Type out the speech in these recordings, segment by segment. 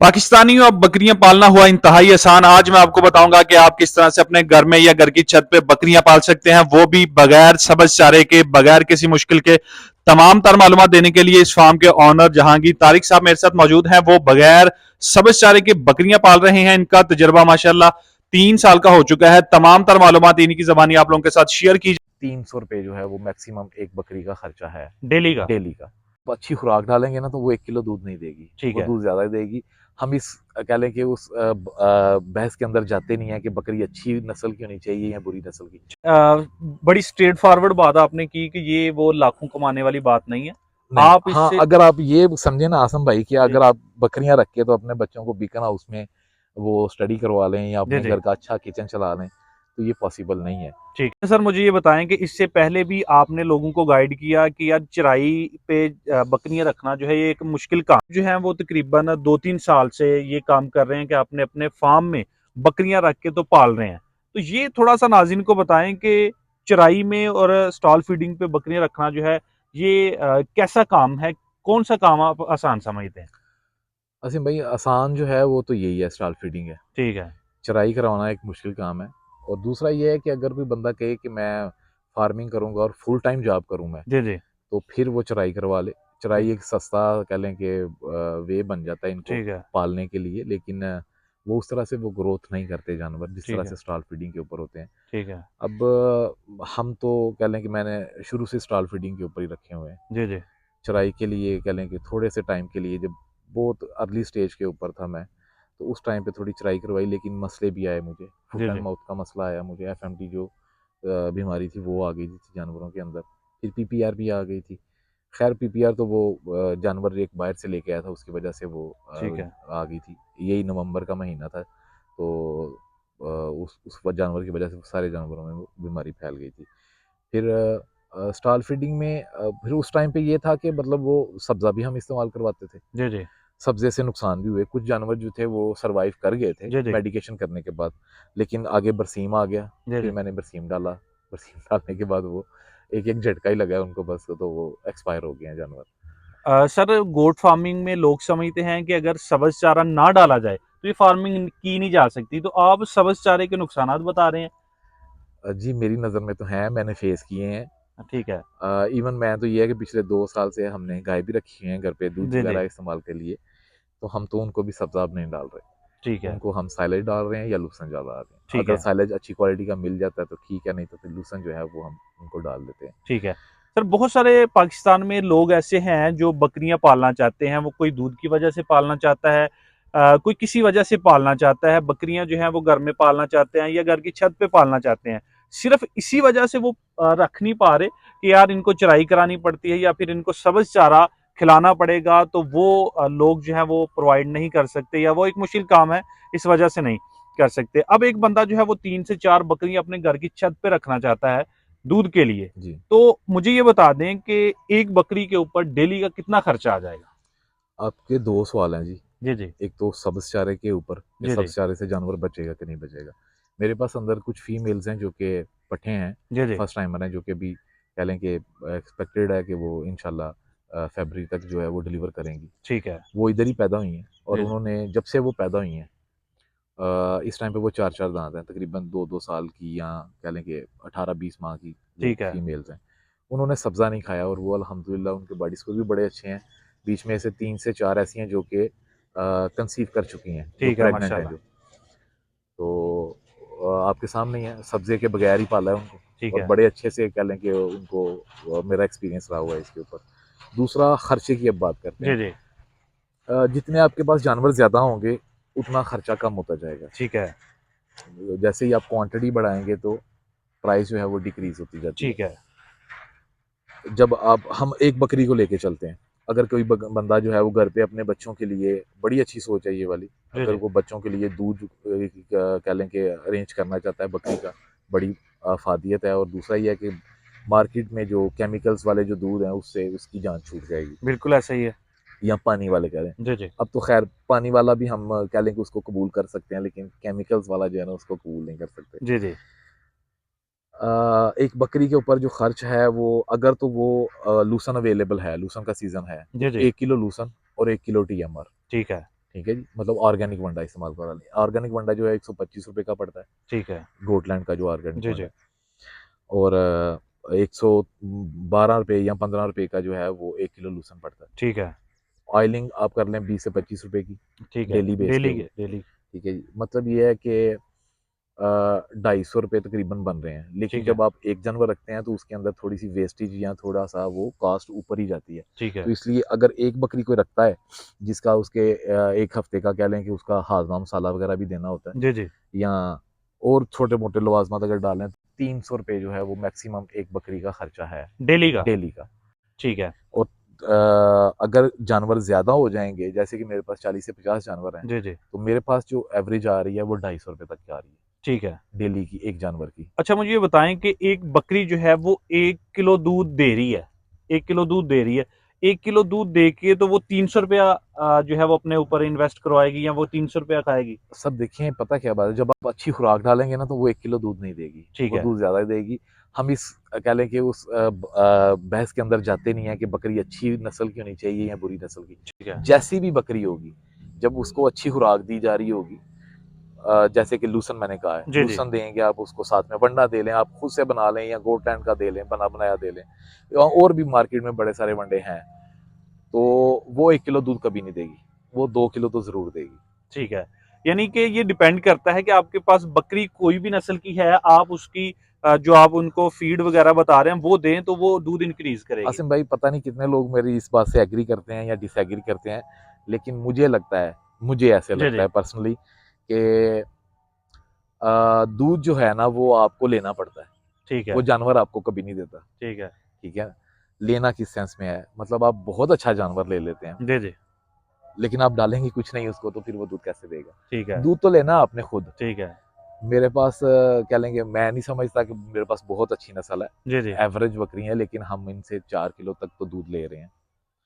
पाकिस्तानियों अब बकरियां पालना हुआ इंतहाई आसान। आज मैं आपको बताऊंगा कि आप किस तरह से अपने घर में या घर की छत पे बकरियां पाल सकते हैं, वो भी बगैर सब्ज चारे के, बगैर किसी मुश्किल के। तमाम तर मालूमात देने के लिए इस फार्म के ऑनर जहांगीर तारिक साहब मेरे साथ मौजूद हैं। वो बगैर सब्ज चारे के बकरियां पाल रहे हैं। इनका तजर्बा माशाल्लाह 3 साल का हो चुका है। तमाम तर मालूमात इन्हीं की जबानी आप लोगों के साथ शेयर की। 300 रुपये जो है वो मैक्सिमम एक बकरी का खर्चा है डेली का। डेली का। तो अच्छी खुराक डालेंगे ना तो वो 1 किलो दूध नहीं देगी, ठीक वो है। दूध ज़्यादा देगी। हम इस कह लें कि उस बहस के अंदर जाते नहीं है कि बकरी अच्छी नस्ल की होनी चाहिए या बुरी नस्ल की। बड़ी स्ट्रेट फॉरवर्ड बात आपने की कि ये वो लाखों कमाने वाली बात नहीं है। नहीं, आप हाँ, इससे अगर आप ये समझे ना आसम भाई कि जी अगर आप बकरियां रख के तो अपने बच्चों को बीकन हाउस में वो स्टडी करवा लें या जी अपने जी घर का अच्छा किचन चला लें, तो ये पॉसिबल नहीं है। ठीक है सर, मुझे ये बताएं कि इससे पहले भी आपने लोगों को गाइड किया कि यार चराई पे बकरियां रखना जो है ये एक मुश्किल काम जो है। वो तकरीबन 2-3 साल से ये काम कर रहे हैं कि अपने अपने फार्म में बकरियां रख के तो पाल रहे हैं। तो ये थोड़ा सा नाज़रीन को बताएं कि चराई में और स्टॉल फीडिंग पे बकरियां रखना जो है ये कैसा काम है, कौन सा काम आप आसान समझते हैं? असीम भाई, आसान जो है वो तो यही है, स्टॉल फीडिंग है। ठीक है। चराई करवाना एक मुश्किल काम है। और दूसरा ये है कि अगर कोई बंदा कहे कि मैं फार्मिंग करूँगा और फुल टाइम जॉब करूँ मैं, जी जी तो फिर वो चराई करवा ले। ठीक चराई एक सस्ता कह लें कि वे बन जाता है इनको ठीक है। पालने के लिए, लेकिन वो उस तरह से वो ग्रोथ नहीं करते जानवर जिस ठीक तरह है। से स्टॉल फीडिंग के ऊपर होते हैं। ठीक है। अब हम तो कह लें कि मैंने शुरू से स्टॉल फीडिंग के ऊपर ही रखे हुए हैं। जी जी चराई के लिए कह लें कि थोड़े से टाइम के लिए, जब बहुत अर्ली स्टेज के ऊपर था मैं, तो उस टाइम पे थोड़ी चराई करवाई, लेकिन मसले भी आए मुझे। जी फुट एंड जी माउथ का मसला आया मुझे, एफएमटी जो बीमारी थी वो आ गई थी जानवरों के अंदर। फिर पीपीआर भी आ गई थी। खैर पीपीआर तो वो जानवर एक बाहर से लेके आया था, उसकी वजह से वो ठीक है। आ गई थी। यही नवंबर का महीना था, तो उस जानवर की वजह से सारे जानवरों में वो बीमारी फैल गई थी। फिर स्टॉल फीडिंग में फिर उस टाइम पे ये था कि मतलब वो सब्ज़ा भी हम इस्तेमाल करवाते थे। जी जी सब्ज़े से नुकसान भी हुए, कुछ जानवर जो थे वो सर्वाइव कर गए थे जी जी मेडिकेशन करने के बाद, लेकिन आगे बरसीम आ गया। जी फिर जी मैंने बरसीम डाला, बरसीम डालने के बाद वो एक-एक झटका ही लगा उनको बस, तो वो एक्सपायर हो गए हैं जानवर। सर, गोट फार्मिंग में लोग समझते हैं कि अगर सब्ज चारा ना डाला जाए तो ये फार्मिंग की नहीं जा सकती, तो आप सब्ज चारे के नुकसानात बता रहे हैं। जी, मेरी नज़र में तो हैं, मैंने फेस किए हैं। ठीक है। इवन मैं तो ये है कि पिछले 2 साल से हमने गाय भी रखी है घर पे दूध जी जी वगैरह इस्तेमाल के लिए, तो हम तो उनको भी सब्ज़ा अब नहीं डाल रहे। ठीक है। उनको हम साइलेज डाल रहे हैं या लूसन डाल रहे हैं। ठीक अगर है। साइलेज अच्छी क्वालिटी का मिल जाता है तो ठीक है, नहीं तो फिर लूसन जो है वो हम उनको डाल देते हैं। ठीक है। सर, बहुत सारे पाकिस्तान में लोग ऐसे हैं जो बकरियां पालना चाहते हैं। वो कोई दूध की वजह से पालना चाहता है, कोई किसी वजह से पालना चाहता है। बकरियां जो हैं वो घर में पालना चाहते हैं या घर की छत पे पालना चाहते हैं। सिर्फ इसी वजह से वो रख नहीं पा रहे कि यार इनको चराई करानी पड़ती है या फिर इनको सब्ज चारा खिलाना पड़ेगा, तो वो लोग जो है वो प्रोवाइड नहीं कर सकते या वो एक मुश्किल काम है, इस वजह से नहीं कर सकते। अब एक बंदा जो है वो 3 से 4 बकरियां अपने घर की छत पे रखना चाहता है दूध के लिए। जी। तो मुझे ये बता दें कि एक बकरी के ऊपर डेली का कितना खर्चा आ जाएगा? आपके 2 सवाल हैं जी। जी, जी। एक तो सब्ज़ चारे के ऊपर कि जी, जी। सब्ज़ चारे से जानवर बचेगा कि नहीं बचेगा। मेरे पास अंदर कुछ फीमेल्स हैं जो कि पट्ठे हैं, जी, जी। फर्स्ट टाइमर हैं, जो कि अभी कह लें कि एक्सपेक्टेड है कि वो इंशाल्लाह फ़रवरी तक जो है वो डिलीवर करेंगी। ठीक है। वो इधर ही पैदा हुई हैं और जी, जी। उन्होंने जब से वो पैदा हुई हैं, इस टाइम पे वो 4-4 दाँत हैं, तकरीबन 2-2 साल की या कह लें कि 18-20 माह की वो ठीक है। फीमेल्स हैं। उन्होंने सब्ज़ा नहीं खाया और वो अल्हम्दुलिल्लाह उनके बॉडी स्कोर भी बड़े अच्छे हैं। बीच में से 3 से 4 ऐसी हैं जो कि कंसीव कर चुकी हैं, जो ठीक है, प्रेग्नेंट हैं माशाल्लाह। जो। तो आपके सामने ही है, सब्ज़े के बगैर ही पाला है उनको ठीक और है। बड़े अच्छे से कह लें कि उनको मेरा एक्सपीरियंस रहा हुआ है इसके ऊपर। दूसरा खर्चे की अब बात करते जी, हैं। जी। जितने आपके पास जानवर ज़्यादा होंगे, उतना खर्चा कम होता जाएगा। ठीक है। जैसे ही आप क्वांटिटी बढ़ाएँगे तो प्राइस जो है वो डिक्रीज़ होती जाती है। ठीक है। जब आप हम एक बकरी को लेके चलते हैं, अगर कोई बंदा जो है वो घर पे अपने बच्चों के लिए, बड़ी अच्छी सोच है ये वाली, जी, अगर जी। वो बच्चों के लिए दूध कह लें कि अरेंज करना चाहता है बकरी का, बड़ी अफादियत है। और दूसरा ये है कि मार्केट में जो केमिकल्स वाले जो दूध हैं उससे उसकी जान छूट जाएगी, बिल्कुल ऐसा ही है। या पानी वाले कह लें। जी, जी। अब तो खैर पानी वाला भी हम कह लें कि उसको कबूल कर सकते हैं, लेकिन केमिकल्स वाला जो है ना उसको कबूल नहीं कर सकते। जी, जी। एक बकरी के ऊपर जो खर्च है वो, अगर तो वो लूसन अवेलेबल है, लूसन का सीज़न है, तो जी, जी। 1 किलो लूसन और 1 किलो टीएमआर, ठीक है। ठीक है जी, मतलब ऑर्गेनिक वंडा इस्तेमाल करा लें। ऑर्गेनिक वंडा जो है 125 रुपये का पड़ता है, ठीक है। गोटलैंड का जो ऑर्गेनिक जी, वंडा जी। है। और 112 रुपये या 15 रुपये का जो है वो 1 किलो लूसन पड़ता है। ठीक है। ऑयलिंग आप कर लें 20 से 25 रुपये की, ठीक है। डेली बेस पे डेली वो। के डेली। ठीक है जी, मतलब ये है कि 250 रुपये तकरीबन बन रहे हैं, लेकिन ठीक है। जब आप एक जानवर रखते हैं तो उसके अंदर थोड़ी सी वेस्टेज या थोड़ा सा वो कॉस्ट ऊपर ही जाती है। ठीक है। तो इसलिए अगर एक बकरी कोई रखता है जिसका उसके 1 हफ्ते का कह लें कि उसका हाजमा मसाला वगैरह भी देना होता है, जी, जी। या और छोटे मोटे लवाजमात अगर डालें, 300 रुपये जो है वो मैक्सिमम एक बकरी का खर्चा है डेली का। डेली का। ठीक है। और अगर जानवर ज़्यादा हो जाएंगे, जैसे कि मेरे पास 40 से 50 जानवर हैं, जी, जी। तो मेरे पास जो एवरेज आ रही है वो 250 रुपये तक की आ रही है ठीक है। डेली की, एक जानवर की। अच्छा, मुझे ये बताएँ कि एक बकरी जो है वो 1 किलो दूध दे रही है, 1 किलो दूध दे रही है। 1 किलो दूध दे के तो वो ₹300 जो है वो अपने ऊपर इन्वेस्ट करवाएगी या वो ₹300 खाएगी? सब देखिए, पता क्या बात है, जब आप अच्छी खुराक डालेंगे ना तो वो 1 किलो दूध नहीं देगी, ठीक वो है। दूध ज़्यादा देगी। हम इस कह लें कि उस बहस के अंदर जाते नहीं है कि बकरी अच्छी नस्ल की होनी चाहिए या बुरी नस्ल की। ठीक है। जैसी भी बकरी होगी, जब उसको अच्छी खुराक दी जा रही होगी, जैसे कि लूसन मैंने कहा है, जी, जी। लूसन देंगे आप उसको, साथ में वंडा दे लें, आप खुद से बना लें या गोटलैंड का दे लें, बना बनाया दे लें, और भी मार्केट में बड़े सारे वंडे हैं, तो वो 1 किलो दूध कभी नहीं देगी, वो 2 किलो तो ज़रूर देगी। ठीक है। यानी कि ये डिपेंड करता है कि आपके पास बकरी कोई भी नस्ल की है, आप उसकी जो आप उनको फीड वगैरह बता रहे हैं वो दें तो वो दूध इंक्रीज़ करेगी। आसिम भाई, पता नहीं कितने लोग मेरी इस बात से एग्री करते हैं या डिसएग्री करते हैं, लेकिन मुझे लगता है, मुझे ऐसे जी, लगता जी। है पर्सनली कि दूध जो है ना वो आपको लेना पड़ता है, ठीक वो है। जानवर आपको कभी नहीं देता। ठीक है। ठीक है, लेना किस सेंस में है, मतलब आप बहुत अच्छा जानवर ले लेते हैं, जी, जी। लेकिन आप डालेंगे कुछ नहीं उसको, तो फिर वो दूध कैसे देगा? ठीक है। दूध तो लेना आपने खुद। ठीक है। मेरे पास कह लेंगे, मैं नहीं समझता कि मेरे पास बहुत अच्छी नस्ल है, जी, जी। एवरेज बकरी है, लेकिन हम इनसे 4 किलो तक तो दूध ले रहे हैं।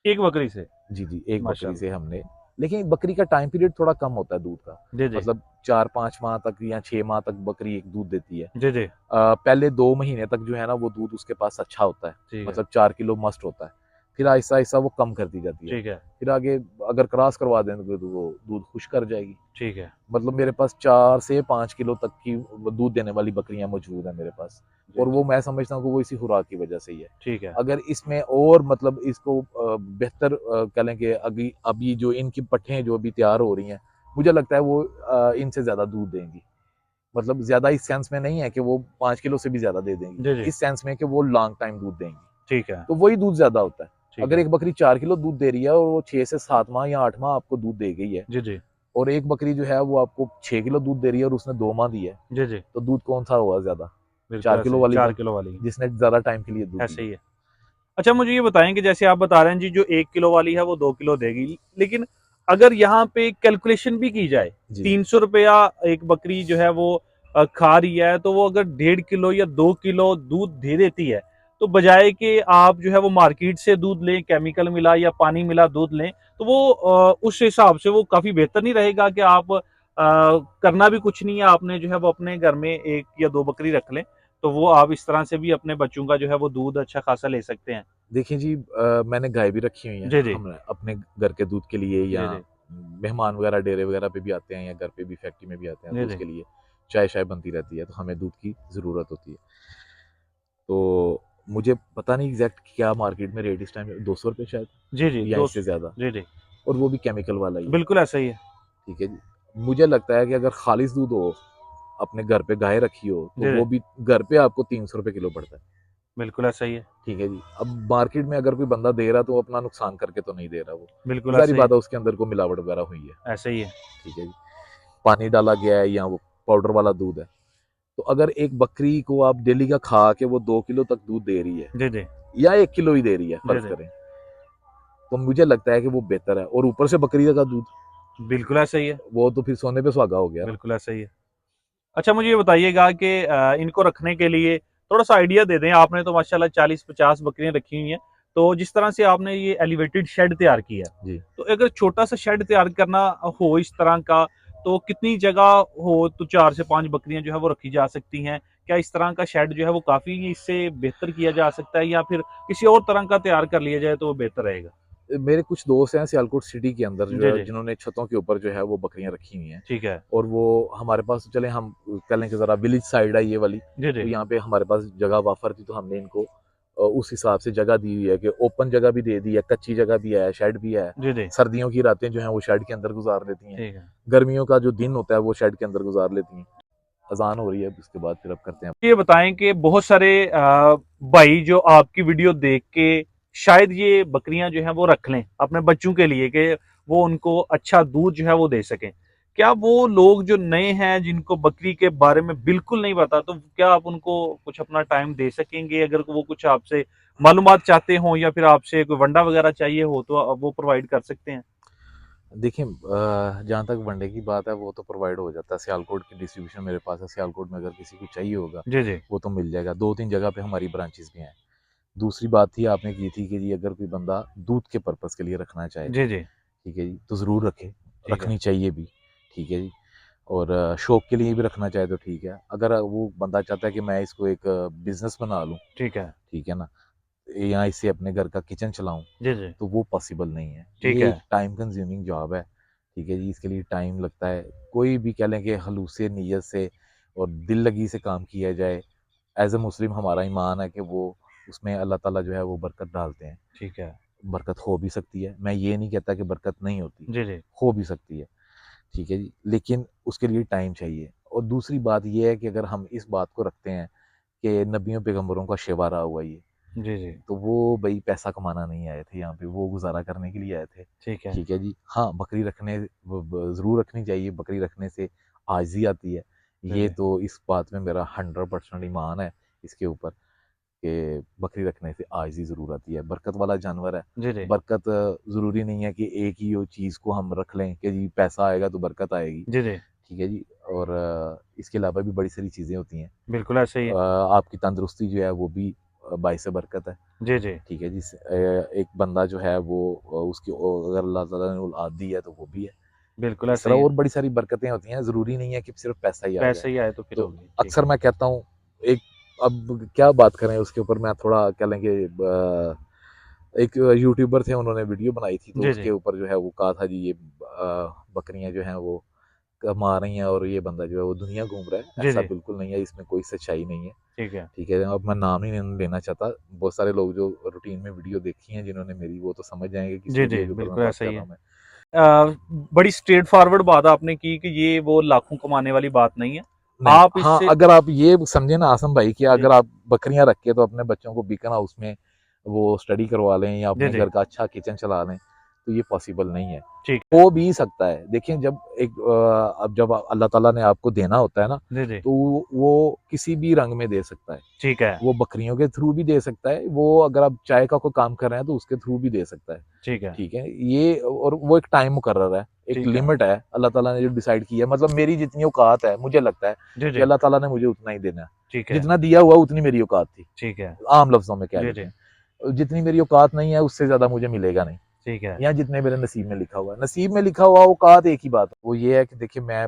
एक बकरी से? जी, जी, एक बकरी से माशाल्लाह। हमने, लेकिन बकरी का टाइम पीरियड थोड़ा कम होता है दूध का, जी, जी। मतलब 4-5 माह तक या 6 माह तक बकरी एक दूध देती है। जी, जी। पहले 2 महीने तक जो है ना वो दूध उसके पास अच्छा होता है, ठीक है। मतलब 4 किलो मस्ट होता है। फिर आहिस्ता-आहिस्ता वो कम करती जाती है। ठीक है। फिर आगे अगर क्रॉस करवा दें तो वो दूध खुश कर जाएगी। ठीक है। मतलब मेरे पास 4 से 5 किलो तक की वो दूध देने वाली बकरियाँ मौजूद हैं मेरे पास, जी, और जी। वो मैं समझता हूँ कि वो इसी खुराक की वजह से ही है। ठीक है। अगर इसमें और मतलब इसको बेहतर कह लें कि अभी अभी जो इनकी पट्ठें जो अभी तैयार हो रही हैं, मुझे लगता है वो इनसे ज़्यादा दूध देंगी। मतलब ज़्यादा इस सेंस में नहीं है कि वो 5 किलो से भी ज़्यादा दे देंगी, जी, जी। इस सेंस में कि वो लॉन्ग टाइम दूध देंगी, ठीक है। तो वही दूध ज़्यादा होता है। ठीक अगर है। एक बकरी 4 किलो दूध दे रही है और वो 6 से 7 माह या 8 माह आपको दूध दे गई है, जी, जी। और एक बकरी जो है वो आपको 6 किलो दूध दे रही है और उसने 2 माह दी है, जी, जी। तो दूध कौन-सा हुआ ज़्यादा? बिल्कुल 4 ऐसे किलो ही, वाली 4 का, किलो वाली। जिसने ज़्यादा टाइम के लिए दूध ऐसे दिया। ही है। अच्छा, मुझे ये बताएँ कि जैसे आप बता रहे हैं जी जो 1 किलो वाली है वो 2 किलो देगी। लेकिन अगर यहाँ पे कैलकुलेशन भी की जाए, जी। ₹300 एक बकरी जो है वो खा रही है, तो वो अगर 1.5 किलो या 2 किलो दूध दे देती है, तो बजाए कि आप जो है वो मार्केट से दूध लें, केमिकल मिला या पानी मिला दूध लें, तो वो उस हिसाब से वो काफ़ी बेहतर नहीं रहेगा कि आप करना भी कुछ नहीं है, आपने जो है वो अपने घर में 1 या 2 बकरी रख लें, तो वो आप इस तरह से भी अपने बच्चों का जो है वो दूध अच्छा खासा ले सकते हैं। देखिए जी, मैंने गाय भी रखी हुई है, जी, जी। हम अपने घर के दूध के लिए, या जी, जी। मेहमान वगैरह डेरे वगैरह पे भी आते हैं या घर पे भी फैक्ट्री में भी आते हैं, तो जी, जी। उसके लिए चाय-शाय बनती रहती है, तो हमें दूध की ज़रूरत होती है। तो मुझे पता नहीं एग्ज़ैक्ट क्या मार्केट में रेट इस टाइम ₹200 शायद, जी, जी, या 2 इससे ज़्यादा, जी, जी। और वो भी केमिकल वाला ही है। बिल्कुल ऐसा ही है। ठीक है जी। मुझे लगता है कि अगर खालिस दूध हो, अपने घर पे गाय रखी हो, तो जी, वो जी। भी घर पे आपको ₹300 किलो पड़ता है। बिल्कुल ऐसा ही है। ठीक है जी। अब मार्केट में अगर कोई बंदा दे रहा है तो वो अपना नुकसान करके तो नहीं दे रहा वो। बिल्कुल ज़ाहिर-सी ऐसा ही है। बात है, उसके अंदर कोई मिलावट वगैरह हुई है। ऐसा ही है। ठीक है जी। पानी डाला गया है या वो पाउडर वाला दूध है। तो अगर एक बकरी को आप डेली का खा के वो 2 किलो तक दूध दे रही है, जी, जी। या 1 किलो ही दे रही है, जी, फ़र्ज़ जी। करें, तो मुझे लगता है कि वो बेहतर है, और ऊपर से बकरी का दूध, बिल्कुल ऐसा ही है। वो तो फिर सोने पे सुहागा हो गया ना। बिल्कुल ऐसा ही है। अच्छा, मुझे ये बताइएगा कि इनको रखने के लिए थोड़ा-सा आइडिया दे दें। आपने तो माशाल्लाह 40-50 बकरियाँ रखी हुई हैं। तो जिस तरह से आपने ये एलिवेटेड शेड तैयार किया, जी। तो अगर छोटा-सा शेड तैयार करना हो इस तरह का, तो कितनी जगह हो तो 4 से 5 बकरियाँ जो है वो रखी जा सकती हैं? क्या इस तरह का शेड जो है वो काफ़ी इससे बेहतर किया जा सकता है या फिर किसी और तरह का तैयार कर लिया जाए तो वो बेहतर रहेगा? मेरे कुछ दोस्त हैं सियालकोट सिटी के अंदर जी, जी। जिन्होंने छतों के ऊपर जो है वो बकरियां रखी हुई हैं। ठीक है। और वो हमारे पास चले हम कह लें कि ज़रा विलेज साइड है ये वाली, जी, तो जी। यहाँ पे हमारे पास जगह वाफर थी, तो हमने इनको उस हिसाब से जगह दी हुई है कि ओपन जगह भी दे दी है, कच्ची जगह भी है, शेड भी है। जी, जी। सर्दियों की रातें जो हैं वो शेड के अंदर गुजार लेती हैं, ठीक है। गर्मियों का जो दिन होता है वो शेड के अंदर गुजार लेती हैं। अजान हो रही है, उसके बाद फिर अब करते हैं। ये बताएं कि बहुत सारे भाई जो आपकी वीडियो देख के शायद ये बकरियां जो हैं वो रख लें अपने बच्चों के लिए कि वो उनको अच्छा दूध जो है वो दे सकें। क्या वो लोग जो नए हैं जिनको बकरी के बारे में बिल्कुल नहीं पता, तो क्या आप उनको कुछ अपना टाइम दे सकेंगे? अगर वो कुछ आपसे मालूमात चाहते हो या फिर आपसे कोई वंडा वगैरह चाहिए हो तो आप वो प्रोवाइड कर सकते हैं। देखिए जहाँ तक वनडे की बात है वो तो प्रोवाइड हो जाता है, सियालकोट की डिस्ट्रीब्यूशन मेरे पास है, सियालकोट में अगर किसी को चाहिए होगा जी, जी। वो तो मिल जाएगा। 2-3 जगह पे हमारी ब्रांचेस भी हैं। दूसरी बात थी आपने की थी कि जी अगर कोई बंदा दूध के पर्पज़ के लिए रखना चाहे, जी, जी। ठीक है जी, तो ज़रूर रखे, ठीक है। रखनी चाहिए भी, ठीक है जी। और शौक के लिए भी रखना चाहे तो ठीक है। अगर वो बंदा चाहता है कि मैं इसको एक बिज़नेस बना लूँ, ठीक है। ठीक है ना, या इससे अपने घर का किचन चलाऊँ, जी, जी। तो वो पॉसिबल नहीं है। ठीक ये है। एक टाइम कंज्यूमिंग जॉब है, ठीक है जी, इसके लिए टाइम लगता है। कोई भी कह लें कि खलूस नीयत से और दिल लगी से काम किया जाए, एज़ अ मुस्लिम हमारा ईमान है कि वो उसमें अल्लाह ताला जो है वो बरकत डालते हैं। ठीक है। बरकत हो भी सकती है, मैं ये नहीं कहता कि बरकत नहीं होती, जी, जी। हो भी सकती है, ठीक है जी, लेकिन उसके लिए टाइम चाहिए। और दूसरी बात ये है कि अगर हम इस बात को रखते हैं कि नबियों पैगंबरों का शेवा रहा हुआ ये, जी, जी। तो वो भई पैसा कमाना नहीं आए थे यहाँ पे, वो गुज़ारा करने के लिए आए थे, ठीक है। ठीक है जी। हाँ, बकरी रखने ब ब ज़रूर रखनी चाहिए, बकरी रखने से आजिज़ी आती है। जी, ये जी। तो इस बात में मेरा 100% ईमान है इसके ऊपर कि बकरी रखने से आजिज़ी ज़रूर आती है। बरकत वाला जानवर है, जी, जी। बरकत ज़रूरी नहीं है कि एक ही वो चीज़ को हम रख लें कि जी पैसा आएगा तो बरकत आएगी, जी, जी। ठीक है जी। और इसके अलावा भी बड़ी सारी चीज़ें होती हैं। बिल्कुल ऐसे ही है। आपकी तंदुरुस्ती जो है वो भी बाइस बरकत है। जी, जी। ठीक है जी। एक बंदा जो है वो उसकी अगर अल्लाह ताला ने औलाद दी है तो वो भी है। बिल्कुल इस ऐसे तरह ही है। और बड़ी सारी बरकतें होती हैं, ज़रूरी नहीं है कि सिर्फ पैसा ही आ जाए। पैसे ही आए तो फिर तो होगी। ठीक अक्सर है। मैं कहता हूँ एक अब क्या बात करें उसके ऊपर, मैं थोड़ा कह लें कि एक यूट्यूबर थे, उन्होंने वीडियो बनाई थी तो जी, उसके जी। ऊपर जो है वो कहा था जी ये बकरियाँ जो हैं वो कमा रही हैं और ये बंदा जो है वो दुनिया घूम रहा है। जी, ऐसा जी। बिल्कुल नहीं है, इसमें कोई सच्चाई नहीं है। ठीक है। ठीक है, अब मैं नाम ही नहीं लेना चाहता। बहुत सारे लोग जो रूटीन में वीडियो देखी हैं जिन्होंने मेरी, वो तो समझ जाएँगे किस जी, जी। वीडियो के ऊपर मैं बिल्कुल बात ऐसा कर ही रहा है। हूँ मैं। बड़ी स्ट्रेट फॉरवर्ड बात आपने की कि ये वो लाखों कमाने वाली बात नहीं है। नहीं, आप हाँ, इससे अगर आप ये समझे ना आसम भाई कि जी, अगर आप बकरियाँ रख के तो अपने बच्चों को बीकन हाउस में वो स्टडी करवा लें या जी, अपने जी। घर का अच्छा किचन चला लें, तो ये पॉसिबल नहीं है। ठीक है। हो भी सकता है। देखिए जब अब जब अल्लाह ताला ने आपको देना होता है ना, जी, जी। तो वो किसी भी रंग में दे सकता है। ठीक है। वो बकरियों के थ्रू भी दे सकता है, वो अगर आप चाय का कोई काम कर रहे हैं तो उसके थ्रू भी दे सकता है। ठीक है। ठीक है? ये और वो एक टाइम मुकर्रर है, एक ठीक है। लिमिट है, अल्लाह ताला ने जो डिसाइड की है। मतलब मेरी जितनी औकात है, मुझे लगता है जी, कि जी। अल्लाह ताला ने मुझे उतना ही देना है। ठीक है। जितना दिया हुआ उतनी मेरी औकात थी, ठीक है। आम लफ्ज़ों में कह जी, लेते जी। हैं। जितनी मेरी औकात नहीं है उससे ज़्यादा मुझे मिलेगा नहीं, ठीक है। या जितने मेरे नसीब में लिखा हुआ है। नसीब में लिखा हुआ औकात एक ही बात है, वो ये है कि देखिए मैं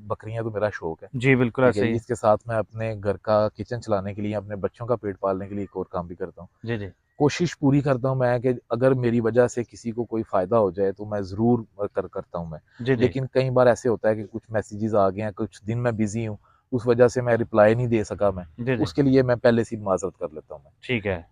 बकरियाँ तो मेरा शौक है, जी, बिल्कुल ठीक है ऐसे ही जी? है। इसके साथ मैं अपने घर का किचन चलाने के लिए, अपने बच्चों का पेट पालने के लिए एक और काम भी करता हूँ। जी, जी। कोशिश पूरी करता हूँ मैं कि अगर मेरी वजह से किसी को कोई फ़ायदा हो जाए तो मैं ज़रूर करता हूँ मैं। जी, जी। लेकिन कई बार ऐसे होता है कि कुछ मैसेजेस आ गए हैं, कुछ दिन मैं बिज़ी हूँ, उस वजह से मैं रिप्लाई नहीं दे सका मैं, जी, तो जी। उसके लिए मैं पहले से ही माज़रत कर लेता हूँ मैं। ठीक है।